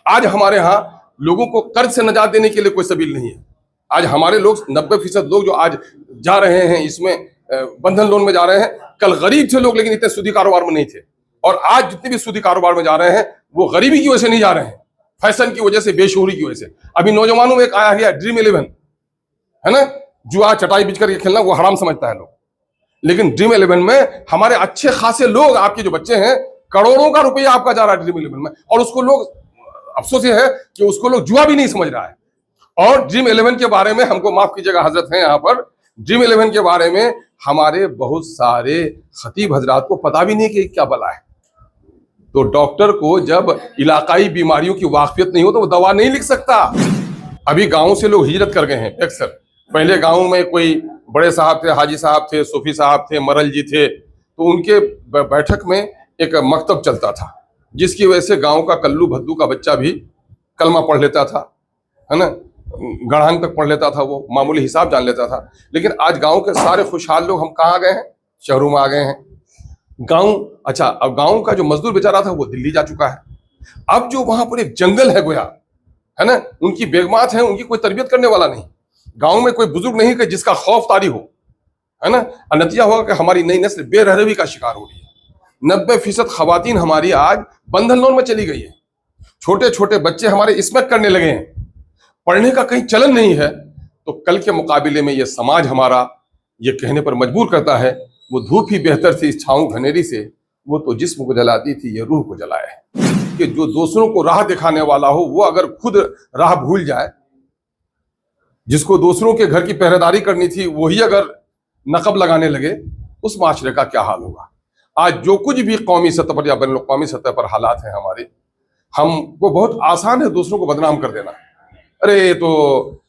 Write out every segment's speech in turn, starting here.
आज हमारे यहाँ लोगों को कर्ज से निजात देने के लिए कोई सबील नहीं है। आज हमारे लोग 90% लोग जो आज जा रहे हैं इसमें बंधन लोन में जा रहे हैं, कल गरीब थे लोग लेकिन इतने सूदी कारोबार में नहीं थे। और आज जितने भी सूदी कारोबार में जा रहे हैं वो गरीबी की वजह से नहीं जा रहे हैं, फैशन की वजह से, बेशूरी की वजह से। अभी नौजवानों में एक आया गया ड्रीम 11, है ना, जुआ चटाई बिछ करके खेलना वो हराम समझता है लोग, लेकिन ड्रीम 11 में हमारे अच्छे खासे लोग, आपके जो बच्चे हैं, करोड़ों का रुपया आपका जा रहा है ड्रीम 11 में, और उसको लोग, अफसोस ये है कि उसको लोग जुआ भी नहीं समझ रहा है। और ड्रीम 11 के बारे में, हमको माफ कीजिएगा हजरत हैं यहाँ पर, ड्रीम 11 के बारे में हमारे बहुत सारे खतीब हजरात को पता भी नहीं कि क्या बला है। तो डॉक्टर को जब इलाकाई बीमारियों की वाकफियत नहीं हो तो वो दवा नहीं लिख सकता। अभी गाँव से लोग हिजरत कर गए हैं अक्सर। पहले गाँव में कोई बड़े साहब थे, हाजी साहब थे, सूफी साहब थे, मरल जी थे, तो उनके बैठक में एक मकतब चलता था जिसकी वजह से गांव का कल्लू भद्दू का बच्चा भी कलमा पढ़ लेता था, है ना, गढ़ांग तक पढ़ लेता था, वो मामूली हिसाब जान लेता था। लेकिन आज गांव के सारे खुशहाल लोग हम कहाँ आ गए हैं? शहरों में आ गए हैं। गांव, अच्छा, अब गांव का जो मजदूर बेचारा था वो दिल्ली जा चुका है। अब जो वहां पर एक जंगल है गोया, है ना, उनकी बेगमात है, उनकी कोई तरबियत करने वाला नहीं, गांव में कोई बुजुर्ग नहीं कि जिसका खौफ तारी हो, है ना। नतीजा होगा कि हमारी नई नस्ल बेरहरवी का शिकार हो रही है। 90% खवातीन हमारी आज बंधन लोन में चली गई है। छोटे छोटे बच्चे हमारे इसमें करने लगे हैं, पढ़ने का कहीं चलन नहीं है। तो कल के मुकाबले में ये समाज हमारा ये कहने पर मजबूर करता है, वो धूप ही बेहतर थी इस छाऊं घनेरी से, वो तो जिस्म को जलाती थी, ये रूह को जलाए। कि जो दूसरों को राह दिखाने वाला हो वो अगर खुद राह भूल जाए, जिसको दूसरों के घर की पहरेदारी करनी थी वही अगर नकब लगाने लगे, उस माशरे का क्या हाल होगा। आज जो कुछ भी कौमी सतह पर या बैनुल अक़वामी सतह पर हालात हैं हमारे, हमको बहुत आसान है दूसरों को बदनाम कर देना। अरे ये तो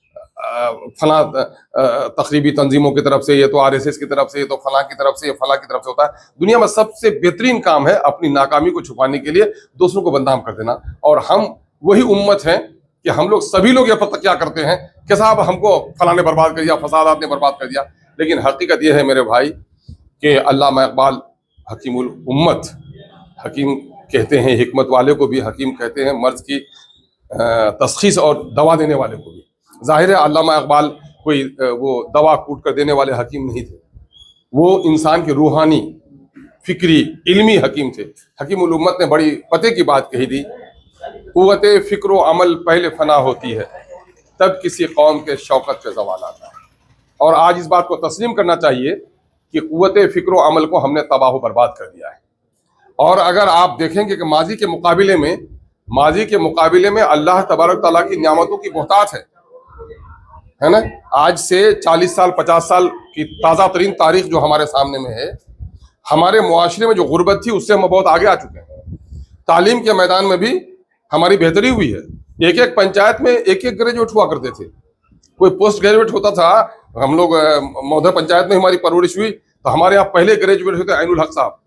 फला तकरीबी तंजीमों की तरफ से, ये तो आरएसएस की तरफ से, ये तो फला की तरफ से, ये फला की तरफ से होता है। दुनिया में सबसे बेहतरीन काम है अपनी नाकामी को छुपाने के लिए दूसरों को बदनाम कर देना। और हम वही उम्मत हैं कि हम लोग सभी लोग ये पता क्या करते हैं कि साहब हमको फला ने बर्बाद कर दिया, फसादात ने बर्बाद कर दिया। लेकिन हकीकत यह है मेरे भाई कि अल्लामा इकबाल हकीमुल उम्मत, हकीम कहते हैं, हिकमत वाले को भी हकीम कहते हैं, मर्ज की तशखीस और दवा देने वाले को भी। जाहिर है अल्लामा इकबाल कोई वो दवा कूट कर देने वाले हकीम नहीं थे, वो इंसान के रूहानी, फिक्री, इल्मी हकीम थे। हकीमुल उम्मत ने बड़ी पते की बात कही थी, क़ुव्वत फ़िक्र अमल पहले फना होती है, तब किसी कौम के शौकत पे ज़वाल आता है। और आज इस बात को तस्लीम करना चाहिए कि क़ुव्वत फ़िक्र अमल को हमने तबाह बर्बाद कर दिया है। और अगर आप देखेंगे कि माजी के मुकाबले में अल्लाह तबारक तआला की नियामतों की बहुतात है ना। आज से 40 साल 50 साल की ताज़ा तरीन तारीख जो हमारे सामने में है, हमारे मुआशरे में जो गुर्बत थी उससे हम बहुत आगे आ चुके हैं। तालीम के मैदान में भी हमारी बेहतरी हुई है। एक एक पंचायत में एक एक ग्रेजुएट हुआ करते थे, कोई पोस्ट ग्रेजुएट होता था। हम लोग मौधा पंचायत में हमारी परवरिश हुई तो हमारे यहाँ पहले ग्रेजुएट होते ऐनुल हक साहब।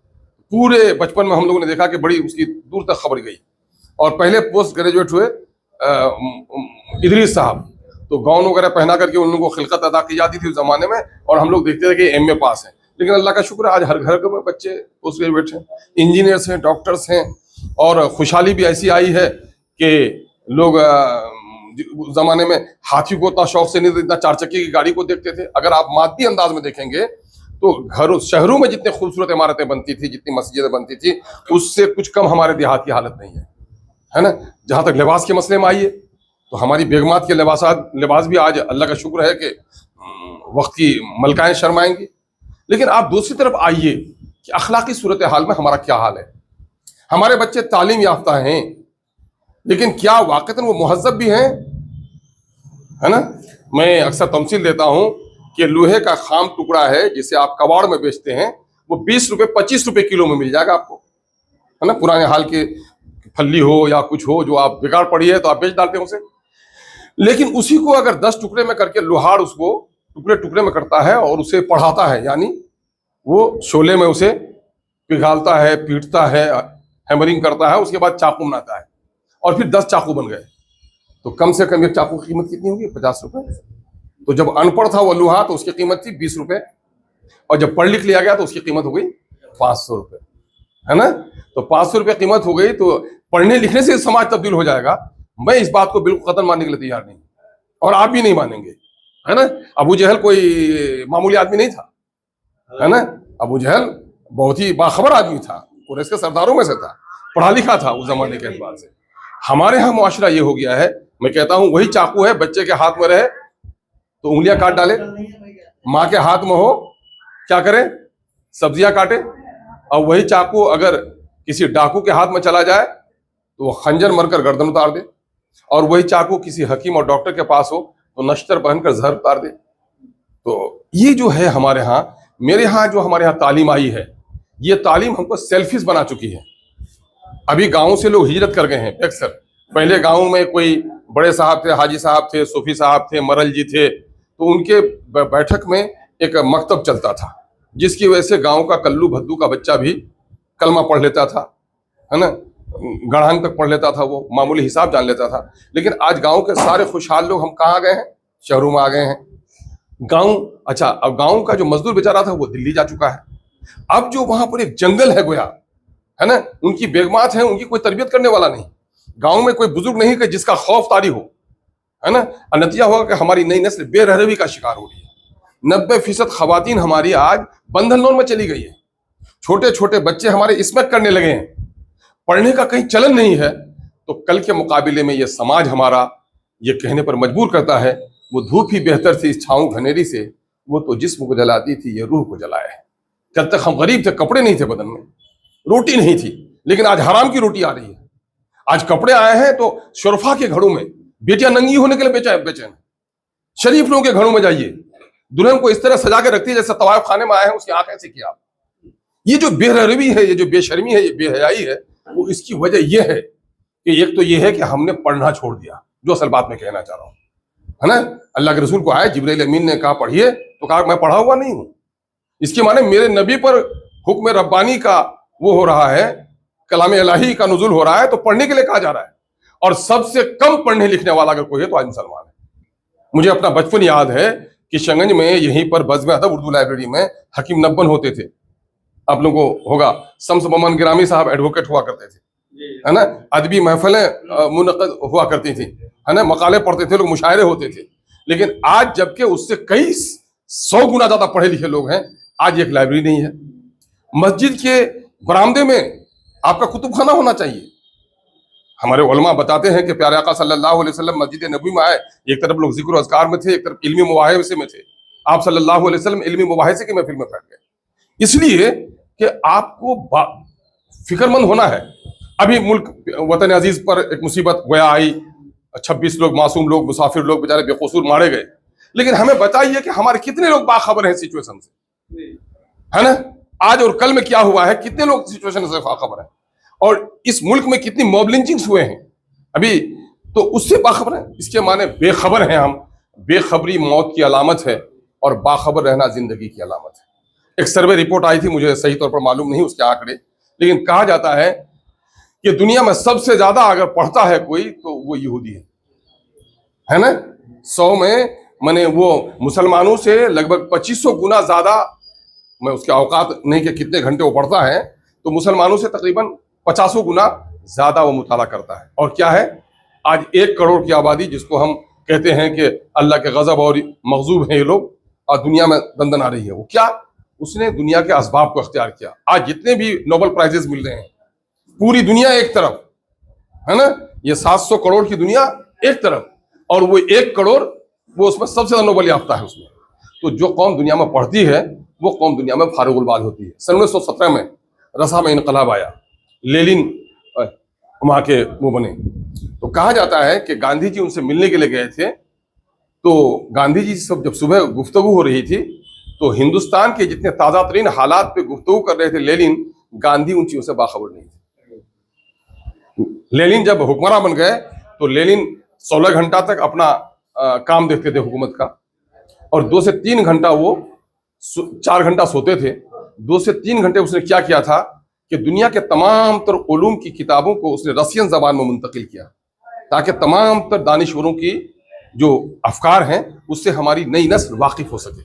पूरे बचपन में हम लोगों ने देखा कि बड़ी उसकी दूर तक खबर गई। और पहले पोस्ट ग्रेजुएट हुए इदरीस साहब, तो गाउन वगैरह पहना करके उन लोगों को खिलकत अदा की जाती थी उस जमाने में, और हम लोग देखते थे कि एमए पास है। लेकिन अल्लाह का शुक्र है आज हर घर में बच्चे पोस्ट ग्रेजुएट हैं, इंजीनियर्स हैं, डॉक्टर्स हैं। और खुशहाली भी ऐसी आई है कि लोग उस जमाने में हाथी को उतना शौक से नहीं, इतना चार चक्के की गाड़ी को देखते थे। अगर आप मादी अंदाज में देखेंगे तो घरों शहरों में जितने खूबसूरत इमारतें बनती थी, जितनी मस्जिदें बनती थी, उससे कुछ कम हमारे देहात की हालत नहीं है ना। जहाँ तक लिबास के मसले में आइए तो हमारी बेगमात के लिबास भी आज अल्लाह का शुक्र है कि वक्त की मलकाएं शर्माएंगी। लेकिन आप दूसरी तरफ आइए कि अखलाकी सूरत हाल में हमारा क्या हाल है। हमारे बच्चे तालीम याफ्ता हैं, लेकिन क्या वाकईतन वो मुहज़्ज़ब भी हैं, है ना। मैं अक्सर तमसील देता हूँ कि लोहे का खाम टुकड़ा है जिसे आप कबाड़ में बेचते हैं, वो 20 रुपये 25 रुपये किलो में मिल जाएगा आपको, है ना। पुराने हाल के फल्ली हो या कुछ हो जो आप बेकार पड़ी है तो आप बेच डालते हैं उसे। लेकिन उसी को अगर 10 टुकड़े में करके लोहार उसको टुकड़े टुकड़े में करता है और उसे पढ़ाता है, यानी वो शोले में उसे पिघालता है, पीटता है, हैमरिंग करता है, उसके बाद चाकू बनाता है और फिर 10 चाकू बन गए, तो कम से कम एक चाकू की कीमत कितनी होगी? 50 रुपये। तो जब अनपढ़ था वो लोहा तो उसकी कीमत थी 20 रुपये, और जब पढ़ लिख लिया गया तो उसकी कीमत हो गई 500 रुपये, है ना। तो 500 रुपये कीमत हो गई। तो पढ़ने लिखने से समाज तब्दील हो जाएगा, मैं इस बात को बिल्कुल कतई मानने के लिए तैयार नहीं, और आप भी नहीं मानेंगे, है ना। अबू जहल कोई मामूली आदमी नहीं था, है ना। अबू जहल बहुत ही बाखबर आदमी था, कुरैश के सरदारों में से था, पढ़ा लिखा था उस जमाने के एतबार से। हमारे यहाँ मुआशरा ये हो गया है, मैं कहता हूं वही चाकू है बच्चे के हाथ में रहे तो उंगलियां काट डाले, माँ के हाथ में हो क्या करे, सब्जियां काटे। और वही चाकू अगर किसी डाकू के हाथ में चला जाए तो वो खंजर मरकर गर्दन उतार दे, और वही चाकू किसी हकीम और डॉक्टर के पास हो तो नश्तर पहनकर जहर उतार दे। तो ये जो है हमारे यहाँ, मेरे यहाँ जो हमारे यहाँ तालीम आई है, ये तालीम हमको सेल्फिश बना चुकी है। अभी गाँव से लोग हिजरत कर गए हैं अक्सर। पहले गाँव में कोई बड़े साहब थे, हाजी साहब थे, सूफी साहब थे, मरल जी थे, तो उनके बैठक में एक मकतब चलता था, जिसकी वजह से गांव का कल्लू भद्दू का बच्चा भी कलमा पढ़ लेता था, है ना, गढ़ांग तक पढ़ लेता था, वो मामूली हिसाब जान लेता था। लेकिन आज गांव के सारे खुशहाल लोग हम कहाँ आ गए हैं, शहरों में आ गए हैं। गांव, अच्छा, अब गांव का जो मजदूर बेचारा था वो दिल्ली जा चुका है। अब जो वहां पर एक जंगल है गोया, है ना, उनकी बेगमात है, उनकी कोई तरबियत करने वाला नहीं, गांव में कोई बुजुर्ग नहीं कि जिसका खौफ तारी हो, है ना। नतीजा हुआ कि हमारी नई नस्ल बेरहरवी का शिकार हो रही है। 90% खवातीन हमारी आज बंधन लोन में चली गई है। छोटे छोटे बच्चे हमारे इसमें करने लगे हैं, पढ़ने का कहीं चलन नहीं है। तो कल के मुकाबले में ये समाज हमारा ये कहने पर मजबूर करता है, वो धूप ही बेहतर थी इस छाऊं घनेरी से, वो तो जिस्म को जलाती थी, ये रूह को जलाए है। कल तक हम गरीब थे, कपड़े नहीं थे बदन में, रोटी नहीं थी, लेकिन आज हराम की रोटी आ रही है। आज कपड़े आए हैं तो शुरफा के घरों में बेटियां नंगी होने के लिए बेचैन। शरीफ लोगों के घरों में जाइए, दुल्हन को इस तरह सजा के रखती है जैसे तवायफ खाने में आए हैं, उसकी आंख ऐसी की आप। ये जो बेरहरवी है, ये जो बेशर्मी है, ये बेहयाई है, वो इसकी वजह ये है कि एक तो ये है कि हमने पढ़ना छोड़ दिया, जो असल बात मैं कहना चाह रहा हूं, है ना। अल्लाह के रसूल को आया, जिब्राइल अमीन ने कहा पढ़िए, तो कहा मैं पढ़ा हुआ नहीं हूं। इसके माने मेरे नबी पर हुक्म रब्बानी का वो हो रहा है, कलाम इलाही का नुज़ुल हो रहा है, तो पढ़ने के लिए कहा जा रहा है। और सबसे कम पढ़ने लिखने वाला अगर कोई है तो आज मुसलमान है। मुझे अपना बचपन याद है कि शंगंज में यहीं पर बज़्म अदब उर्दू लाइब्रेरी में हकीम नब्बन होते थे, आप लोगों को होगा, शम्स बमन गिरामी साहब एडवोकेट हुआ करते थे, है ना। अदबी महफिलें मुनक़द हुआ करती थी, है ना, मकाले पढ़ते थे लोग, मुशायरे होते थे। लेकिन आज जबकि उससे कई 100 गुना ज्यादा पढ़े लिखे लोग हैं, आज एक लाइब्रेरी नहीं है। मस्जिद के बरामदे में आपका कुतुब खाना होना चाहिए। हमारे उलमा बताते हैं कि प्यारे आका सल्लल्लाहु अलैहि वसल्लम मस्जिद नबी में आए, एक तरफ लोग जिक्र अज़कार में थे, एक तरफ इल्मी मुबाहिसे में थे। आप सल्लल्लाहु अलैहि वसल्लम इल्मी मुबाहिसे की महफिल में बैठ गए, इसलिए कि आपको फिक्रमंद होना है। अभी मुल्क वतन अजीज पर एक मुसीबत गोया आई, 26 लोग मासूम लोग, मुसाफिर लोग बेचारे बेकसूर मारे गए। लेकिन हमें बताइए कि हमारे कितने लोग बाखबर हैं सिचुएशन से, है ना। आज और कल में क्या हुआ है, कितने लोग सिचुएशन से बाखबर हैं, और इस मुल्क में कितनी मॉब लिंचिंग्स हुए हैं अभी, तो उससे बाखबर हैं। इसके माने बेखबर हैं हम। बेखबरी मौत की अलामत है और बाखबर रहना जिंदगी की अलामत है। एक सर्वे रिपोर्ट आई थी, मुझे सही तौर पर मालूम नहीं उसके आंकड़े, लेकिन कहा जाता है कि दुनिया में सबसे ज्यादा अगर पढ़ता है कोई तो वो यहूदी है ना। 100 में माने वो मुसलमानों से लगभग 2500 गुना ज्यादा, मैं उसके औकात नहीं कि कितने घंटे वो पढ़ता है, तो मुसलमानों से तकरीबन 50 गुना ज्यादा वो मुताला करता है। और क्या है, आज 1 करोड़ की आबादी, जिसको हम कहते हैं कि अल्लाह के गजब और मगजूब हैं ये लोग, और दुनिया में दंदन आ रही है। वो क्या, उसने दुनिया के असबाब को अख्तियार किया। आज जितने भी नोबेल प्राइजेस मिल रहे हैं, पूरी दुनिया एक तरफ, है ना, ये 700 करोड़ की दुनिया एक तरफ, और वो 1 करोड़ वो उसमें सबसे ज्यादा नोबेल याफ्ता है उसमें। तो जो कौम दुनिया में पढ़ती है वो कौम दुनिया में फारुगुल बाल होती है। सन 1917 में रसा में इनकलाब आया, लेनिन वहाँ के वो बने। तो कहा जाता है कि गांधी जी उनसे मिलने के लिए गए थे, तो गांधी जी सब जब सुबह गुफ्तगू हो रही थी तो हिंदुस्तान के जितने ताज़ा तरीन हालात पे गुफ्तगू कर रहे थे लेनिन, गांधी उन चीज़ों से बाखबर नहीं थे। लेनिन जब हुक्मरान बन गए तो लेनिन 16 घंटा तक अपना काम देखते थे हुकूमत का, और 2 से 3 घंटा वो 4 घंटा सोते थे। 2 से 3 घंटे उसने क्या किया था कि दुनिया के तमाम तर उलूम की किताबों को उसने रसियन ज़बान में मुंतकिल किया, ताकि तमाम तर दानिशवरों की जो अफकार हैं उससे हमारी नई नस्ल वाकिफ हो सके।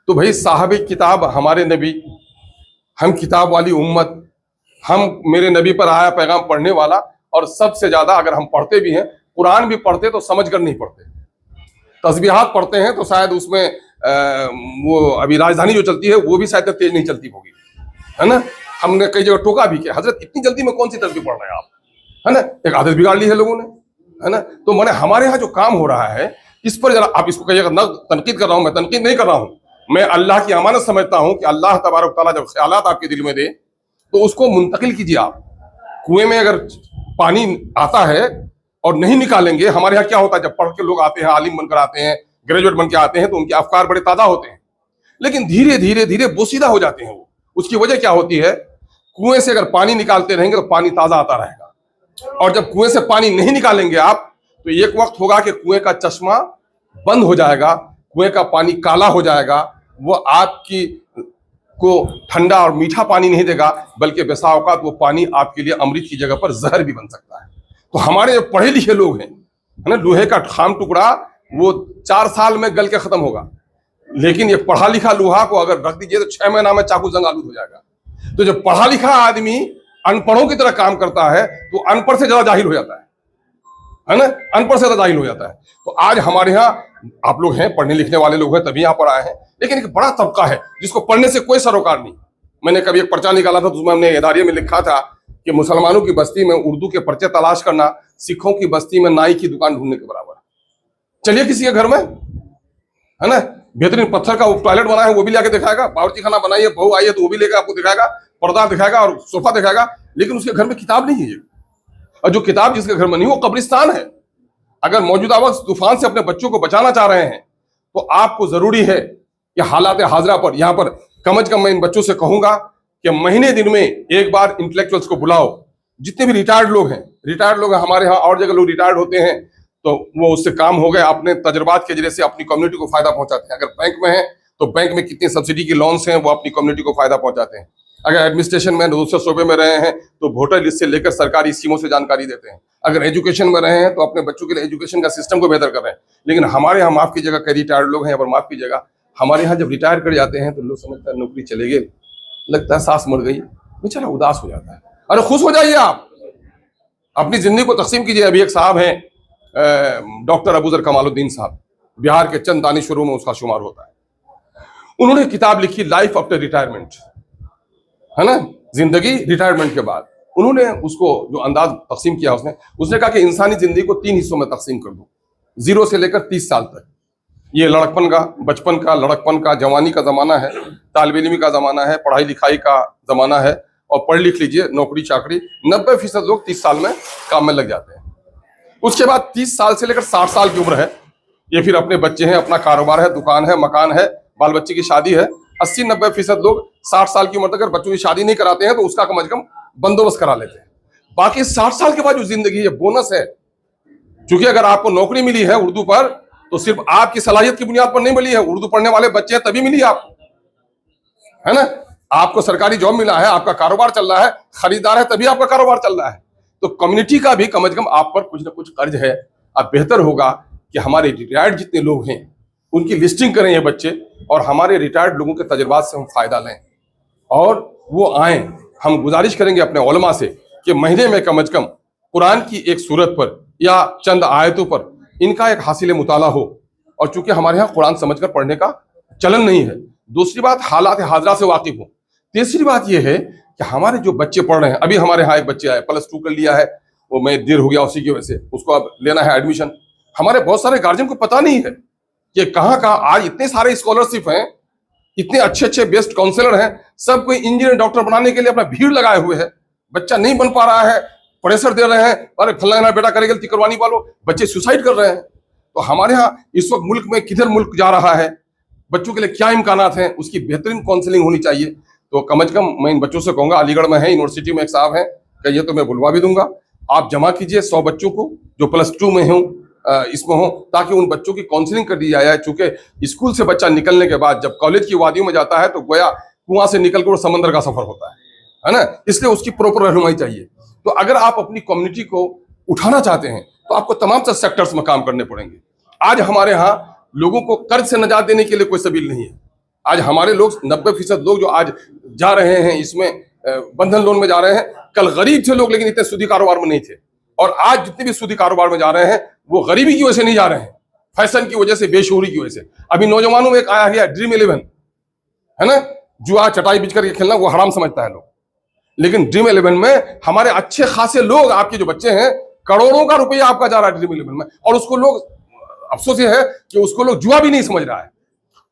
तो भाई साहब किताब हमारे नबी, हम किताब वाली उम्मत, हम मेरे नबी पर आया पैगाम पढ़ने वाला, और सबसे ज़्यादा अगर हम पढ़ते भी हैं कुरान भी पढ़ते तो समझ कर नहीं पढ़ते, तस्बीहात पढ़ते हैं तो शायद उसमें वो अभी राजधानी जो चलती है वो भी शायद तेज नहीं चलती होगी, है ना। हमने कई जगह टोका भी किया, हजरत इतनी जल्दी में कौन सी तस्बीह पढ़ रहे हैं आप, है ना। एक आदत बिगाड़ ली है लोगों ने, है ना। तो मैंने हमारे यहाँ जो काम हो रहा है इस पर जरा आप इसको कहिएगा, न तनकीद कर रहा हूँ, मैं तनकीद नहीं कर रहा हूँ, मैं अल्लाह की अमानत समझता हूँ कि अल्लाह तबारक तआला जब ख्यालात आपके दिल में दे तो उसको मुंतकिल कीजिए। आप कुएं में अगर पानी आता है और नहीं निकालेंगे, हमारे यहाँ क्या होता है जब पढ़ के लोग आते हैं, आलिम बनकर आते हैं, ग्रेजुएट बन के आते हैं तो उनके अफकार बड़े ताज़ा होते हैं, लेकिन धीरे धीरे धीरे बोसीदा हो जाते हैं वो। उसकी वजह क्या होती है, कुएं से अगर पानी निकालते रहेंगे तो पानी ताज़ा आता रहेगा, और जब कुएं से पानी नहीं निकालेंगे आप तो एक वक्त होगा कि कुएं का चश्मा बंद हो जाएगा, कुएं का पानी काला हो जाएगा, वो आपकी को ठंडा और मीठा पानी नहीं देगा, बल्कि बेसा औकात वो पानी आपके लिए अमृत की जगह पर जहर भी बन सकता है। तो हमारे जो पढ़े लिखे लोग हैं, है ना, लोहे का खाम टुकड़ा वो 4 साल में गल के खत्म होगा, लेकिन ये पढ़ा लिखा लोहा को अगर रख दीजिए तो 6 महीना में चाकू जंग आलूद हो जाएगा। तो जब पढ़ा लिखा आदमी अनपढ़ों की तरह काम करता है तो अनपढ़ से ज्यादा जाहिल हो जाता है ना, अनपढ़ से ज्यादा जाहिल हो जाता है। तो आज हमारे यहाँ आप लोग हैं, पढ़ने लिखने वाले लोग हैं तभी यहाँ पर आए हैं, लेकिन एक बड़ा तबका है जिसको पढ़ने से कोई सरोकार नहीं। मैंने कभी एक पर्चा निकाला था तो उसमें हमने इदारे में लिखा था कि मुसलमानों की बस्ती में उर्दू के पर्चे तलाश करना सिखों की बस्ती में नाई की दुकान ढूंढने के बराबर। चलिए किसी के घर में, है ना, बेहतरीन पत्थर का टॉयलेट बना है वो भी लाके दिखाएगा, बावर्ची खाना बनाइए, बहू आई है तो वो भी लेकर आपको दिखाएगा, पर्दा दिखाएगा और सोफा दिखाएगा, लेकिन उसके घर में किताब नहीं है। और जो किताब जिसके घर में नहीं वो कब्रिस्तान है। अगर मौजूदा वक्त तूफान से अपने बच्चों को बचाना चाह रहे हैं तो आपको जरूरी है कि हालात हाजरा पर यहाँ पर कम से कम मैं इन बच्चों से कहूंगा कि महीने दिन में एक बार इंटेलेक्चुअल्स को बुलाओ। जितने भी रिटायर्ड लोग हैं हमारे यहाँ, और जगह लोग रिटायर्ड होते हैं तो वो उससे काम हो गए, अपने तजर्बात के जरिए से अपनी कम्युनिटी को फायदा पहुंचाते हैं। अगर बैंक में है तो बैंक में कितनी सब्सिडी की लोन्स हैं वो अपनी कम्युनिटी को फायदा पहुंचाते हैं। अगर एडमिनिस्ट्रेशन में दूसरे सूबे में रहे हैं तो वोटर लिस्ट से लेकर सरकारी स्कीमों से जानकारी देते हैं। अगर एजुकेशन में रहे हैं तो अपने बच्चों के लिए एजुकेशन का सिस्टम को बेहतर कर रहे हैं। लेकिन हमारे यहाँ माफ कीजिएगा, कई रिटायर्ड लोग हैं यहाँ पर, माफ कीजिएगा, हमारे यहाँ जब रिटायर कर जाते हैं तो लोग समझते हैं नौकरी चले गए, लगता है सास मर गई, बेचारा उदास हो जाता है। अरे खुश हो जाइए, आप अपनी जिंदगी को तकसीम कीजिए। अभी एक साहब हैं डॉक्टर अबूजर कमालुद्दीन साहब, बिहार के चंद दानिशवरों में उसका शुमार होता है। उन्होंने किताब लिखी लाइफ आफ्टर रिटायरमेंट, है ना, जिंदगी रिटायरमेंट के बाद। उन्होंने उसको जो अंदाज तकसीम किया उसने कहा कि इंसानी जिंदगी को 3 हिस्सों में तकसीम कर दो, 0 से लेकर 30 साल तक। ये लड़कपन का, बचपन का, लड़कपन का, जवानी का जमाना है, तालिब इल्मी का जमाना है, पढ़ाई लिखाई का जमाना है, और पढ़ लिख लीजिए, नौकरी चाकरी 90% लोग 30 साल में काम में लग जाते हैं। उसके बाद 30 साल से लेकर 60 साल की उम्र है, ये फिर अपने बच्चे हैं, अपना कारोबार है, दुकान है, मकान है, बाल बच्चे की शादी है। 80-90% लोग 60 साल की उम्र तक अगर बच्चों की शादी नहीं कराते हैं तो उसका कम से कम बंदोबस्त करा लेते हैं। बाकी 60 साल के बाद जो जिंदगी है बोनस है, क्योंकि अगर आपको नौकरी मिली है उर्दू पर तो सिर्फ आपकी सलाहियत की बुनियाद पर नहीं मिली है, उर्दू पढ़ने वाले बच्चे हैं तभी मिली है आपको, है ना। आपको सरकारी जॉब मिला है, आपका कारोबार चल रहा है, खरीदार है तभी आपका कारोबार चल रहा है। तो कम्युनिटी का भी कम से कम आप पर कुछ ना कुछ कर्ज है। अब बेहतर होगा कि हमारे रिटायर्ड जितने लोग हैं उनकी लिस्टिंग करें ये बच्चे, और हमारे रिटायर्ड लोगों के तजुर्बात से हम फायदा लें और वो आए। हम गुजारिश करेंगे अपने उलमा से कि महीने में कम से कम कुरान की एक सूरत पर या चंद आयतों पर इनका एक हासिल मुताला हो, और चूंकि हमारे यहाँ कुरान समझकर पढ़ने का चलन नहीं है। दूसरी बात, हालात हाजरा से वाकिफ हो। तीसरी बात यह है कि हमारे जो बच्चे पढ़ रहे हैं, अभी हमारे यहाँ एक बच्चे आए, +2 कर लिया है, वो मैं देर हो गया उसी की वजह से, उसको अब लेना है एडमिशन। हमारे बहुत सारे गार्जियन को पता नहीं है कि कहाँ कहाँ आज इतने सारे स्कॉलरशिप हैं, इतने अच्छे अच्छे बेस्ट काउंसलर हैं, सब कोई इंजीनियर डॉक्टर बनाने के लिए अपना भीड़ लगाए हुए है। बच्चा नहीं बन पा रहा है, प्रेशर दे रहे हैं, अरे फलाना बेटा करेगा करवानी वालों, बच्चे सुसाइड कर रहे हैं। तो हमारे यहाँ इस वक्त मुल्क में किधर मुल्क जा रहा है, बच्चों के लिए क्या इम्कानात हैं, उसकी बेहतरीन काउंसलिंग होनी चाहिए। तो कम से कम मैं इन बच्चों से कहूँगा, अलीगढ़ में है, यूनिवर्सिटी में एक साहब हैं, कहिए तो मैं बुलवा भी दूंगा, आप जमा कीजिए 100 बच्चों को जो +2 में हों, इसमें हो, ताकि उन बच्चों की काउंसलिंग कर दी जाए। चूंकि स्कूल से बच्चा निकलने के बाद जब कॉलेज की वादियों में जाता है तो गोया कुआं से निकलकर वो समंदर का सफर होता है ना, इसलिए उसकी प्रॉपर रहनुमाई चाहिए। तो अगर आप अपनी कम्युनिटी को उठाना चाहते हैं तो आपको तमाम सेक्टर्स में काम करने पड़ेंगे। आज हमारे यहाँ लोगों को कर्ज से निजात देने के लिए कोई सबील नहीं है। आज हमारे लोग 90% लोग जो आज जा रहे हैं इसमें बंधन लोन में जा रहे हैं, कल गरीब थे लोग लेकिन इतने सूदी कारोबार में नहीं थे। और आज जितने भी सूदी कारोबार में जा रहे हैं वो गरीबी की वजह से नहीं जा रहे हैं, फैशन की वजह से, बेशूरी की वजह से। अभी नौजवानों में एक आया है ड्रीम 11, है ना, जुआ चटाई बिछ करके खेलना वो हराम समझता है लोग, लेकिन ड्रीम 11 में हमारे अच्छे खासे लोग, आपके जो बच्चे हैं, करोड़ों का रुपया आपका जा रहा है ड्रीम 11 में, और उसको लोग, अफसोस ये है कि उसको लोग जुआ भी नहीं समझ रहा है।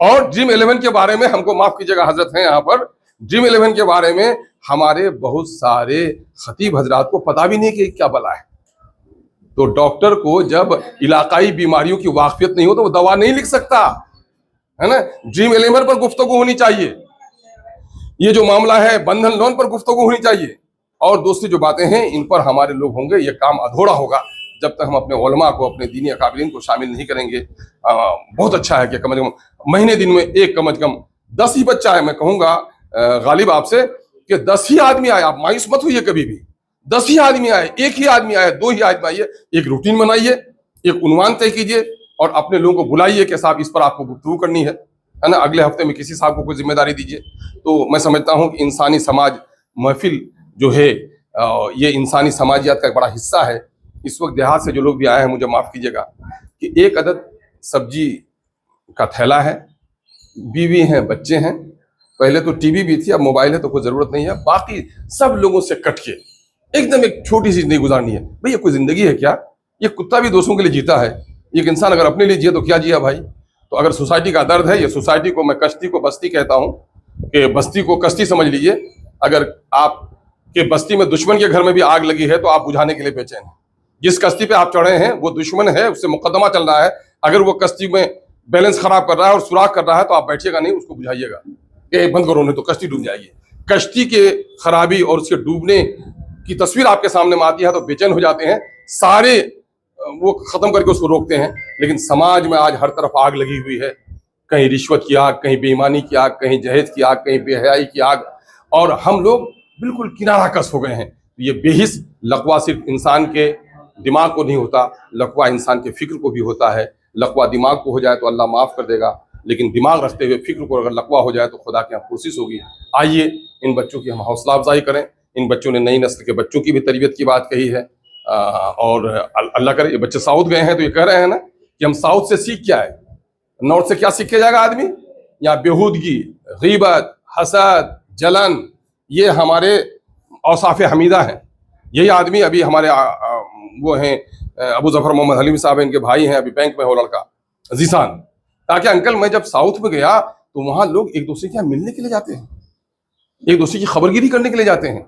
और ड्रीम 11 के बारे में, हमको माफ कीजिएगा हजरत हैं यहाँ पर, ड्रीम 11 के बारे में हमारे बहुत सारे खतीब हजरात को पता भी नहीं कि क्या बला है। तो डॉक्टर को जब इलाकाई बीमारियों की वाकफियत नहीं हो तो वो दवा नहीं लिख सकता, है ना। ड्रीम 11 पर गुफ्तगू होनी चाहिए, ये जो मामला है बंधन लोन पर गुफ्तगू होनी चाहिए, और दूसरी जो बातें हैं इन पर हमारे लोग होंगे, ये काम अधूरा होगा जब तक हम अपने उलमा को, अपने दीनी अकाबिरीन को शामिल नहीं करेंगे। बहुत अच्छा है कि कम से कम महीने दिन में एक, कम से कम 10 ही बच्चा है। मैं कहूँगा गालिब आपसे कि 10 ही आदमी आए, आप मायूस मत होइए कभी भी। 10 ही आदमी आए, एक ही आदमी आए, 2 ही आदमी आइए, एक रूटीन बनाइए, एक उन्वान तय कीजिए और अपने लोगों को बुलाइए कि साहब इस पर आपको गुफ्तगू करनी है ना। अगले हफ्ते में किसी साहब को कोई जिम्मेदारी दीजिए। तो मैं समझता हूँ कि इंसानी समाज महफिल जो है, ये इंसानी समाजियात का एक बड़ा हिस्सा है। इस वक्त देहात से जो लोग भी आए हैं, मुझे माफ़ कीजिएगा कि एक अदद सब्जी का थैला है, बीवी हैं, बच्चे हैं, पहले तो टीवी भी थी, अब मोबाइल है तो कोई ज़रूरत नहीं है, बाकी सब लोगों से कट के एकदम एक छोटी सी जिंदगी गुजारनी है। भाई ये कोई ज़िंदगी है क्या? ये कुत्ता भी दोस्तों के लिए जीता है, एक इंसान अगर अपने लिए जिए तो क्या जिया भाई। तो अगर सोसाइटी का दर्द है, ये सोसाइटी को मैं कश्ती को बस्ती कहता हूँ कि बस्ती को कश्ती समझ लीजिए। अगर आपके बस्ती में दुश्मन के घर में भी आग लगी है तो आप बुझाने के लिए बेचैन हैं। जिस कश्ती पे आप चढ़े हैं वो दुश्मन है, उससे मुकदमा चल रहा है। अगर वो कश्ती में बैलेंस खराब कर रहा है और सुराख कर रहा है तो आप बैठिएगा नहीं, उसको बुझाइएगा कि बंद करो नहीं तो कश्ती डूब जाएगी। कश्ती के खराबी और उसके डूबने की तस्वीर आपके सामने में आती है तो बेचैन हो जाते हैं, सारे वो खत्म करके उसको रोकते हैं। लेकिन समाज में आज हर तरफ आग लगी हुई है, कहीं रिश्वत की आग, कहीं बेईमानी की आग, कहीं जहेज की आग, कहीं बेहयाई की आग, और हम लोग बिल्कुल किनारा कस हो गए हैं। ये बेहिस लकवा सिर्फ इंसान के दिमाग को नहीं होता, लकवा इंसान के फिक्र को भी होता है। लकवा दिमाग को हो जाए तो अल्लाह माफ़ कर देगा, लेकिन दिमाग रखते हुए फिक्र को अगर लकवा हो जाए तो खुदा के यहाँ कोशिश होगी। आइए इन बच्चों की हम हौसला अफजाई करें। इन बच्चों ने नई नस्ल के बच्चों की भी तरबियत की बात कही है, और अल्लाह करे ये बच्चे साउथ गए हैं तो ये कह रहे हैं ना कि हम साउथ से सीख क्या है, नॉर्थ से क्या सीख के जाएगा आदमी। यहाँ बेहूदगी, गीबत, हसद, जलन, ये हमारे औसाफ हमीदा हैं। यही आदमी अभी हमारे वो हैं अबू जफर मोहम्मद हलीम साहब, इनके भाई हैं, अभी बैंक में हो लड़का जीसान। ताकि अंकल मैं जब साउथ में गया तो वहाँ लोग एक दूसरे के यहाँ मिलने के लिए जाते हैं, एक दूसरे की खबरगिरी करने के लिए जाते हैं,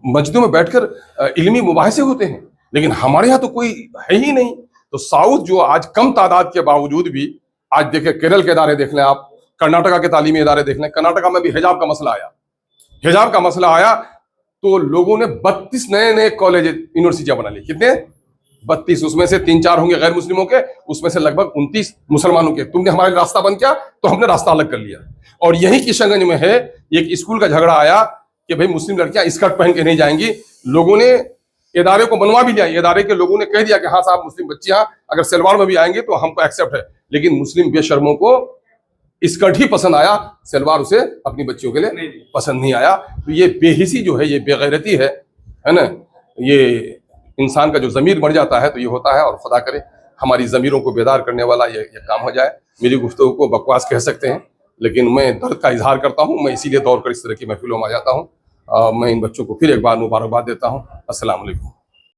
मस्जिदों में बैठकर इल्मी मुबाहिसे होते हैं, लेकिन हमारे यहाँ तो कोई है ही नहीं। तो साउथ जो आज कम तादाद के बावजूद भी, आज देखें केरल के इदारे देख लें आप, कर्नाटका के तालीमी इदारे देख लें, कर्नाटका में भी हिजाब का मसला आया, हिजाब का मसला आया तो लोगों ने 32 नए नए कॉलेज यूनिवर्सिटियां बना ली। कितने? 32। उसमें से 3-4 होंगे गैर मुस्लिमों के, उसमें से लगभग 29 मुसलमानों के। तुमने हमारा रास्ता बंद किया तो हमने रास्ता अलग कर लिया। और यही किशनगंज में है, एक स्कूल का झगड़ा आया कि भाई मुस्लिम लड़कियां स्कर्ट पहन के नहीं जाएंगी। लोगों ने इदारे को बनवा भी लिया, इदारे के लोगों ने कह दिया कि हाँ साहब मुस्लिम बच्चियां अगर सलवार में भी आएंगे तो हमको एक्सेप्ट है, लेकिन मुस्लिम बेशर्मों को स्कर्ट ही पसंद आया, सलवार उसे अपनी बच्चियों के लिए पसंद नहीं आया। तो ये बेहिसी जो है, ये बेगैरती है ना। ये इंसान का जो ज़मीर मर जाता है तो ये होता है, और खुदा करे हमारी ज़मीरों को बेदार करने वाला ये काम हो जाए। मेरी गुफ्तगू को बकवास कह सकते हैं, लेकिन मैं दर्द का इजहार करता हूँ, मैं इसीलिए दौड़ कर इस तरह की महफिलों में आ जाता हूँ। मैं इन बच्चों को फिर एक बार मुबारकबाद देता हूँ। अस्सलाम वालेकुम।